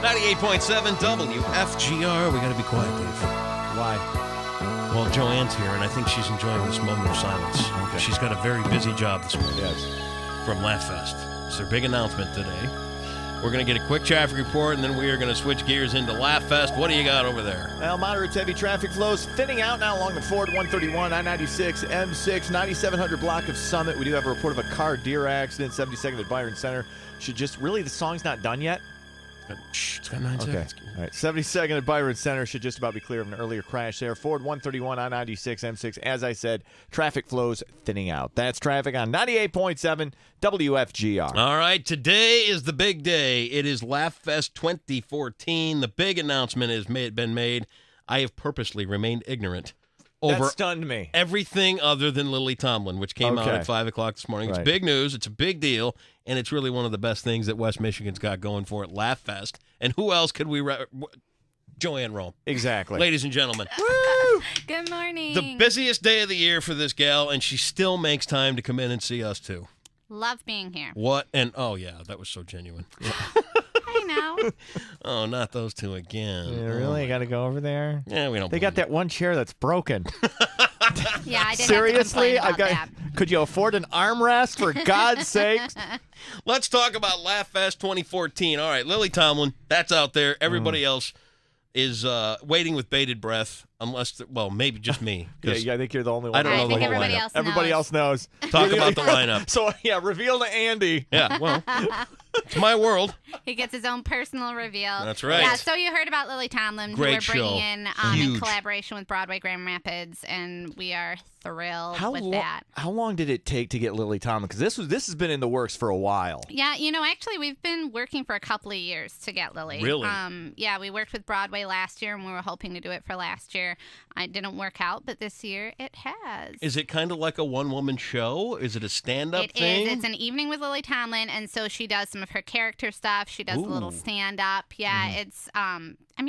98.7 WFGR. We got to be quiet, Dave. Why? Well, Joanne's here, and I think she's enjoying this moment of silence. Okay. She's got a very busy job this morning. Yes. From LaughFest. It's their big announcement today. We're going to get a quick traffic report, and then we are going to switch gears into LaughFest. What do you got over there? Well, moderate to heavy traffic flows thinning out now along the Ford 131, I-96, M6, 9700 block of Summit. We do have a report of a car deer accident, 72nd at Byron Center. Should just, really, the song's not done yet? It's got 9 seconds. All right, 72nd at Byron Center should just about be clear of an earlier crash there. Ford 131, I-96, M6. As I said, traffic flows thinning out. That's traffic on 98.7 WFGR. All right, today is the big day. It is LaughFest 2014. The big announcement has been made. I have purposely remained ignorant over That stunned me. everything other than Lily Tomlin, which came out at 5 o'clock this morning. It's Right. big news. It's a big deal, and it's really one of the best things that West Michigan's got going for it, LaughFest. And who else could we Joanne Rome. Exactly. Ladies and gentlemen. Woo! Good morning. The busiest day of the year for this gal, and she still makes time to come in and see us, too. Love being here. What? And, oh, yeah, that was so genuine. I know. Oh, not those two again. Yeah, really? I got to go over there? Yeah, we don't. They got that one chair that's broken. Yeah, I did Seriously? have to complain about Could you afford an armrest, for God's sakes? Let's talk about LaughFest 2014. All right, Lily Tomlin, that's out there. Everybody else is waiting with bated breath, unless, well, maybe just me. Yeah, I think you're the only one. I don't know I think the whole everybody lineup. else Everybody knows. else knows. Talk about the lineup. So, yeah, reveal to Andy. Yeah, well, it's my world. He gets his own personal reveal. That's right. Yeah, so you heard about Lily Tomlin, Great who we're bringing show. in Huge. in collaboration with Broadway Grand Rapids, and we are thrilled with that. How long did it take to get Lily Tomlin? Because this has been in the works for a while. Yeah, actually, we've been working for a couple of years to get Lily. Really? Yeah, we worked with Broadway last year, and we were hoping to do it for last year. It didn't work out, but this year it has. Is it kind of like a one-woman show? Is it a stand-up thing? It is. It's an evening with Lily Tomlin, and so she does some of her character stuff. She does a little stand-up. Yeah, it's.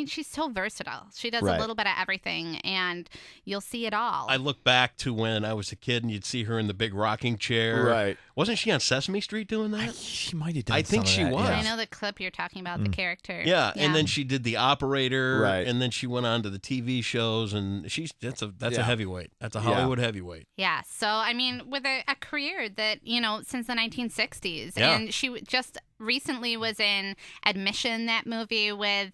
She's so versatile. She does Right. a little bit of everything, and you'll see it all. I look back to when I was a kid, and you'd see her in the big rocking chair. Right. Wasn't she on Sesame Street doing that? She might have done I think some she of that, was. yeah. I know the clip you're talking about, the character. Yeah, and then she did The Operator, Right. and then she went on to the TV shows, and that's a Yeah. heavyweight. That's a Yeah. Hollywood heavyweight. Yeah, so with a career that since the 1960s, Yeah. and she just recently was in Admission, that movie with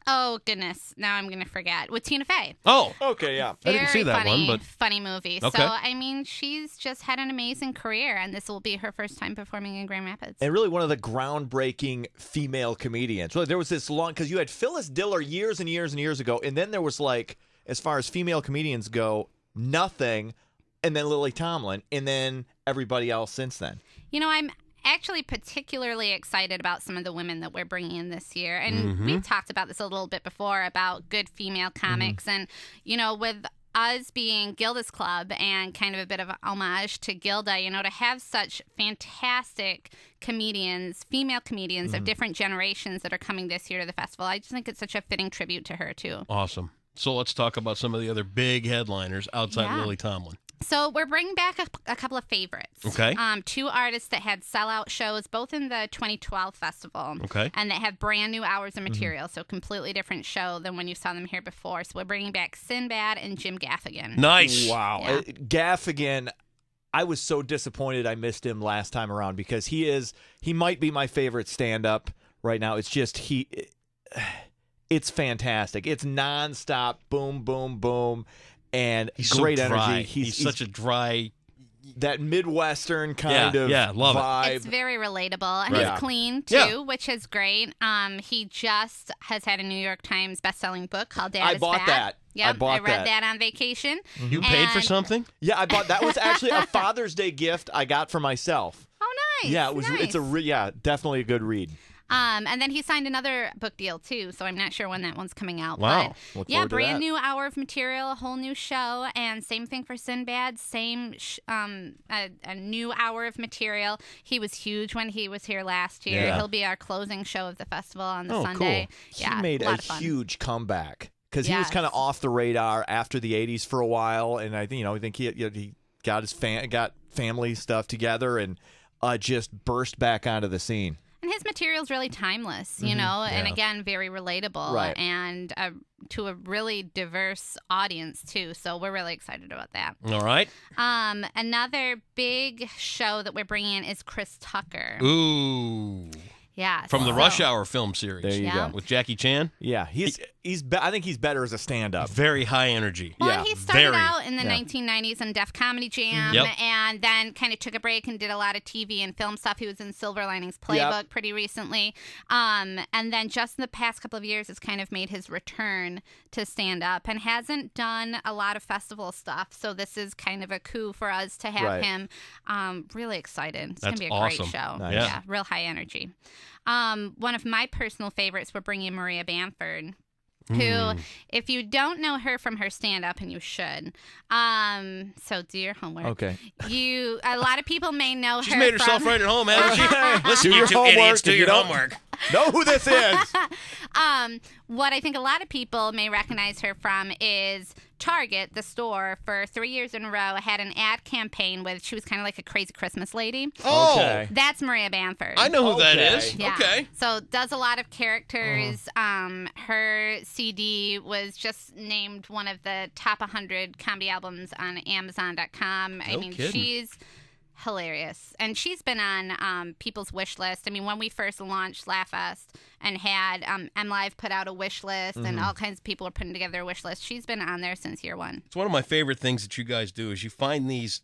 oh goodness, now I'm gonna forget, with Tina Fey. Oh, Okay, yeah. I didn't see that funny, one, but funny movie. Okay. So she's just had an amazing career, and this will be her first time performing in Grand Rapids. And really one of the groundbreaking female comedians. Well, there was this long, because you had Phyllis Diller years and years and years ago, and then there was, like, as far as female comedians go, nothing, and then Lily Tomlin, and then everybody else since then. I'm actually particularly excited about some of the women that we're bringing in this year. And we've talked about this a little bit before about good female comics. And, with us being Gilda's Club and kind of a bit of an homage to Gilda, to have such fantastic comedians, female comedians of different generations that are coming this year to the festival, I just think it's such a fitting tribute to her, too. awesome. So let's talk about some of the other big headliners outside Yeah. Lily Tomlin. So we're bringing back a couple of favorites. Okay. Two artists that had sellout shows both in the 2012 festival. Okay. And that have brand new hours of material, so completely different show than when you saw them here before. So we're bringing back Sinbad and Jim Gaffigan. Nice. Wow. Yeah. Gaffigan, I was so disappointed I missed him last time around, because he might be my favorite stand-up right now. It's just it's fantastic. It's nonstop, boom, boom, boom, and He's great so dry. energy. He's such a dry. that Midwestern kind of love it. vibe. It's very relatable, and Right. he's clean too, Yeah. which is great. He just has had a New York Times best-selling book called Dad I is bought Fat. that. Yep, I bought read that. that on vacation. You paid for And- something? Yeah, I bought that. Was actually a Father's Day gift I got for myself. Oh, nice. Yeah, it was. Nice. It's definitely a good read. And then he signed another book deal too, so I'm not sure when that one's coming out. Wow. But Look yeah, forward to brand that. new hour of material, a whole new show, and same thing for Sinbad. A new hour of material. He was huge when he was here last year. Yeah. He'll be our closing show of the festival on the Oh, Sunday. cool. Yeah, He made lot a of fun. huge comeback, because he was Yes. kind of off the radar after the '80s for a while, and I think he got his family stuff together and just burst back onto the scene. And his material's really timeless, you know, and again, very relatable, Right. and to a really diverse audience too. So we're really excited about that. All right. Another big show that we're bringing in is Chris Tucker. Ooh. Yeah, From the Rush Hour film series. There you Yeah. go. With Jackie Chan. Yeah, I think he's better as a stand-up. Very high energy. Well, Yeah, he started very. out in the 1990s on Def Comedy Jam, Yep. and then kind of took a break and did a lot of TV and film stuff. He was in Silver Linings Playbook pretty recently, and then just in the past couple of years has kind of made his return to stand-up and hasn't done a lot of festival stuff. So this is kind of a coup for us to have Right. him. Really excited. It's That's going to be a awesome. great show. Nice. Yeah, real high energy. One of my personal favorites, we're bringing Maria Bamford, who, if you don't know her from her stand-up, and you should, so do your homework. Okay. A lot of people may know She's her made herself from, right at home, hasn't she? Listen, Do you your two homework. idiots, do If you your don't- homework. Know who this is? What I think a lot of people may recognize her from is Target, the store, for 3 years in a row, had an ad campaign with, she was kind of like a crazy Christmas lady. Oh, Okay. That's Maria Bamford. I know who that Okay. is. Yeah. Okay. So does a lot of characters. Her CD was just named one of the top 100 comedy albums on Amazon.com. I No mean, kidding. she's hilarious. And she's been on people's wish list. I mean, when we first launched LaughFest and had MLive put out a wish list and all kinds of people were putting together a wish list, she's been on there since year one. It's one of my favorite things that you guys do is you find these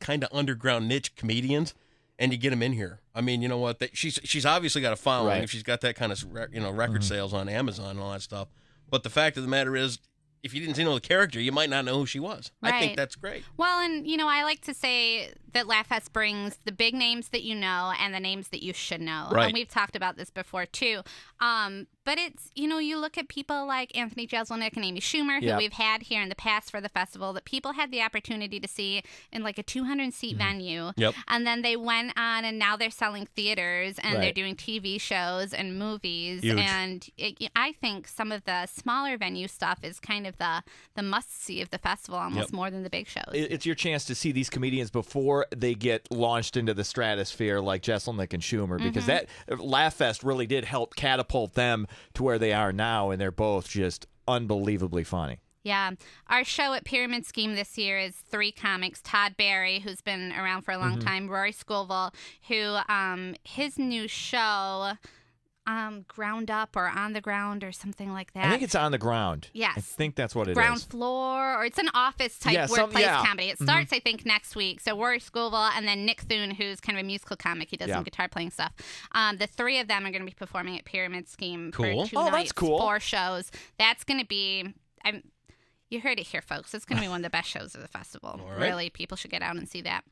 kind of underground niche comedians and you get them in here. I mean, you know what? She's obviously got a following Right. if she's got that kind of record sales on Amazon and all that stuff. But the fact of the matter is, if you didn't know the character, you might not know who she was. I think Right. that's great. Well, and, I like to say that LaughFest brings the big names that you know and the names that you should know. Right. And we've talked about this before, too. But it's, you look at people like Anthony Jeselnik and Amy Schumer, who Yep. we've had here in the past for the festival, that people had the opportunity to see in like a 200-seat venue. Yep. And then they went on, and now they're selling theaters, and they're Right. doing TV shows and movies. Huge. And I think some of the smaller venue stuff is kind of the must-see of the festival, almost Yep. more than the big shows. It's your chance to see these comedians before they get launched into the stratosphere like Jeselnik and Schumer, because that LaughFest really did help catapult them to where they are now, and they're both just unbelievably funny. Yeah. Our show at Pyramid Scheme this year is 3 comics. Todd Barry, who's been around for a long time, Rory Scovel, who his new show, Ground Up or On the Ground or something like that. I think it's On the Ground. Yes. I think that's what it is. Ground floor, or it's an office type Yeah, workplace yeah. comedy. It starts, I think, next week. So Rory Scovel and then Nick Thune, who's kind of a musical comic. He does some guitar playing stuff. The 3 of them are going to be performing at Pyramid Scheme Cool. for 2 Oh, that's nights, cool. 4 shows. That's going to be. You heard it here, folks. It's going to be one of the best shows of the festival. All right. Really, people should get out and see that.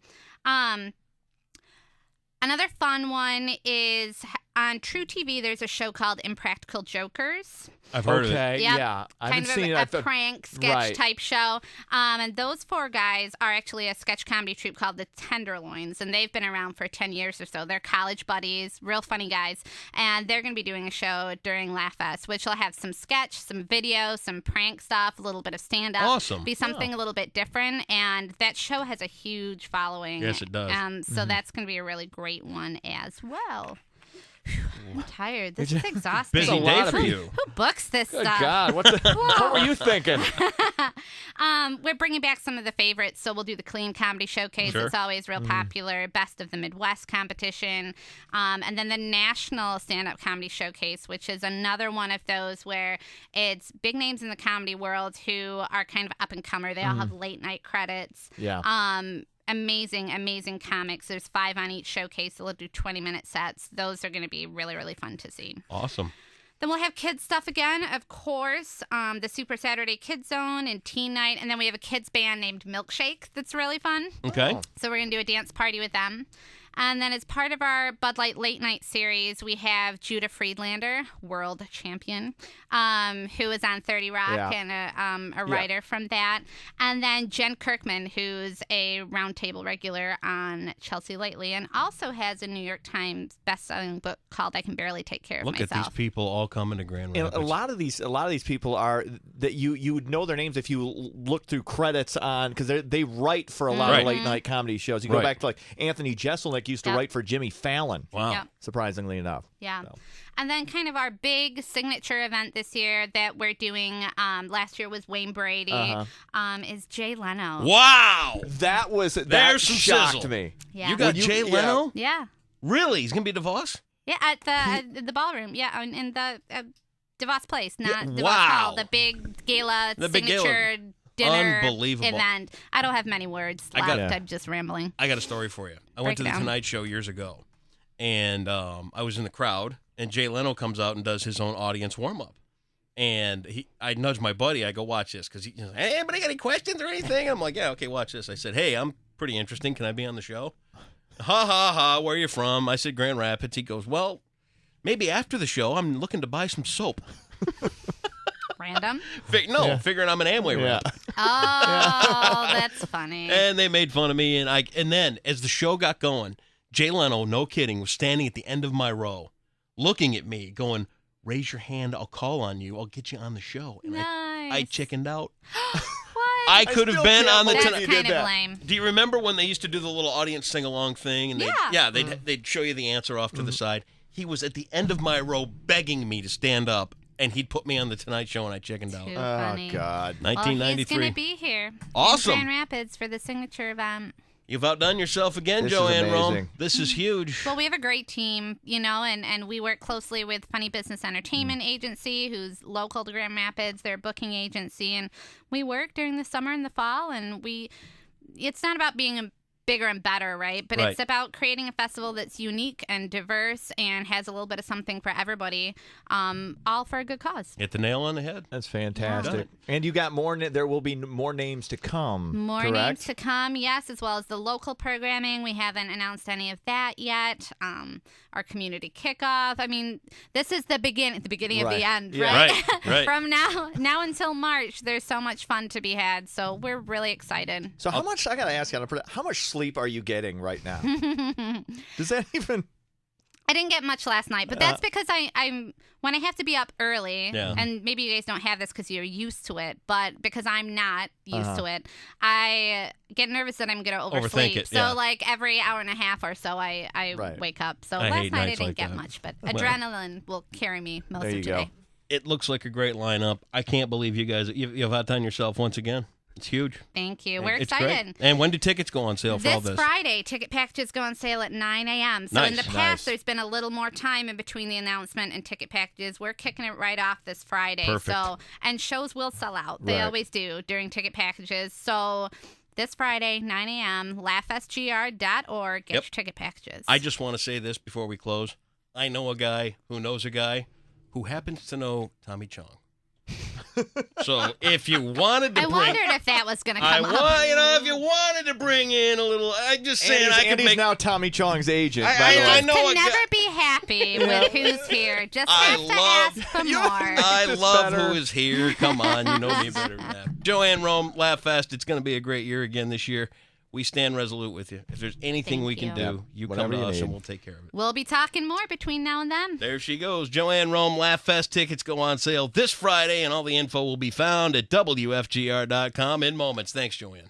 Another fun one is on True TV. There's a show called Impractical Jokers. I've heard of it. Okay, Yep. yeah. I Kind haven't of seen a it. prank sketch right. type show. And those 4 guys are actually a sketch comedy troupe called the Tenderloins, and they've been around for 10 years or so. They're college buddies, real funny guys, and they're going to be doing a show during LaughFest, which will have some sketch, some video, some prank stuff, a little bit of stand-up. Awesome. Be something a little bit different, and that show has a huge following. Yes, it does. So that's going to be a really great one as well. I'm tired. This is exhausting. Busy a day lot for of you. Who books this Good stuff? God, what were you thinking? We're bringing back some of the favorites, so we'll do the Clean Comedy Showcase. Sure. It's always real popular. Best of the Midwest competition. And then the National Stand-Up Comedy Showcase, which is another one of those where it's big names in the comedy world who are kind of up-and-comer. They all have late-night credits. Yeah. Amazing comics. There's 5 on each showcase. They'll do 20-minute sets. Those are going to be really, really fun to see. Awesome. Then we'll have kids stuff again, of course, the Super Saturday Kids Zone and Teen Night. And then we have a kids band named Milkshake that's really fun. Okay. So we're going to do a dance party with them. And then as part of our Bud Light Late Night series, we have Judah Friedlander, world champion, who is on 30 Rock and a writer from that. And then Jen Kirkman, who's a roundtable regular on Chelsea Lately and also has a New York Times best-selling book called I Can Barely Take Care of Look Myself. at these people all coming to Grand And Rapids. a lot of these people are that you would know their names if you look through credits on, because they write for a lot Right. of late night comedy shows. You go Right. back to like Anthony Jeselnik. Patrick used to write for Jimmy Fallon. Wow. Yep. Surprisingly enough. Yeah. So. And then kind of our big signature event this year that we're doing, last year was Wayne Brady, is Jay Leno. Wow. That There's some shocked sizzle. me. Yeah. You got Jay Leno? Yeah. Really? He's going to be DeVos? Yeah, at the ballroom. Yeah, in the DeVos Place, not DeVos wow. Hall. The big gala signature dinner Unbelievable. event. I don't have many words left. I'm just rambling. I got a story for you. I went to the Tonight Show years ago, and I was in the crowd, and Jay Leno comes out and does his own audience warm-up. And I nudged my buddy. I go, watch this, because he's like, hey, anybody got any questions or anything? I'm like, yeah, okay, watch this. I said, hey, I'm pretty interesting. Can I be on the show? Ha, ha, ha, where are you from? I said, Grand Rapids. He goes, well, maybe after the show, I'm looking to buy some soap. Random? Figuring I'm an Amway rep. Oh, that's funny. And they made fun of me. And then, as the show got going, Jay Leno, no kidding, was standing at the end of my row, looking at me, going, raise your hand, I'll call on you, I'll get you on the show. And nice. I chickened out. What? I could have been on the That's Tonight. kind of lame. Do you remember when they used to do the little audience sing-along thing? And they'd show you the answer off to the side. He was at the end of my row begging me to stand up, and he'd put me on the Tonight Show, and I chickened out. Too funny. Oh, God. 1993. Well, he's going to be here Awesome. in Grand Rapids for the signature event. You've outdone yourself again, This is Joanne Rome. amazing. This is huge. Well, we have a great team, and we work closely with Funny Business Entertainment Agency, who's local to Grand Rapids. They're a booking agency, and we work during the summer and the fall, and it's not about being bigger and better, right? But it's about creating a festival that's unique and diverse and has a little bit of something for everybody, all for a good cause. Hit the nail on the head. That's fantastic. And you got more. There will be more names to come. More correct? names to come, yes, as well as the local programming. We haven't announced any of that yet. Our community kickoff. I mean, this is the beginning of the end, right? Right. From now until March, there's so much fun to be had. So we're really excited. So how much? I gotta ask you, how much sleep are you getting right now? Does that even? I didn't get much last night, but that's because I'm when I have to be up early, Yeah. and maybe you guys don't have this because you're used to it, but because I'm not used to it, I get nervous that I'm going to oversleep. Overthink it, So yeah. like every hour and a half or so, I wake up. So I last hate night I nights didn't like get that. much, but adrenaline will carry me most There of you today. go. It looks like a great lineup. I can't believe you guys, you've outdone yourself once again. It's huge. Thank you. We're It's excited. great. And when do tickets go on sale for all This this? Friday, ticket packages go on sale at 9 a.m. So in the Nice. past, there's been a little more time in between the announcement and ticket packages. We're kicking it right off this Friday. Perfect. So, and shows will sell out. They Right. always do during ticket packages. So this Friday, 9 a.m., laughfestgr.org. Get your ticket packages. I just want to say this before we close. I know a guy who knows a guy who happens to know Tommy Chong. So if you wanted to I wondered if that was going to come up. if you wanted to bring in a little, I'm just saying Andy's now Tommy Chong's agent. by the You way. I just know can a never guy- be happy with who's here. Just I have to love- ask for You- more. I Just love better. who is here. Come on, you know me better than that. Joanne Rome, Laugh Fest. It's going to be a great year again this year. We stand resolute with you. If there's anything Thank we can you. do, Yep. you Whatever come to you us need. and we'll take care of it. We'll be talking more between now and then. There she goes. Joanne Rome, Laugh Fest tickets go on sale this Friday, and all the info will be found at WFGR.com in moments. Thanks, Joanne.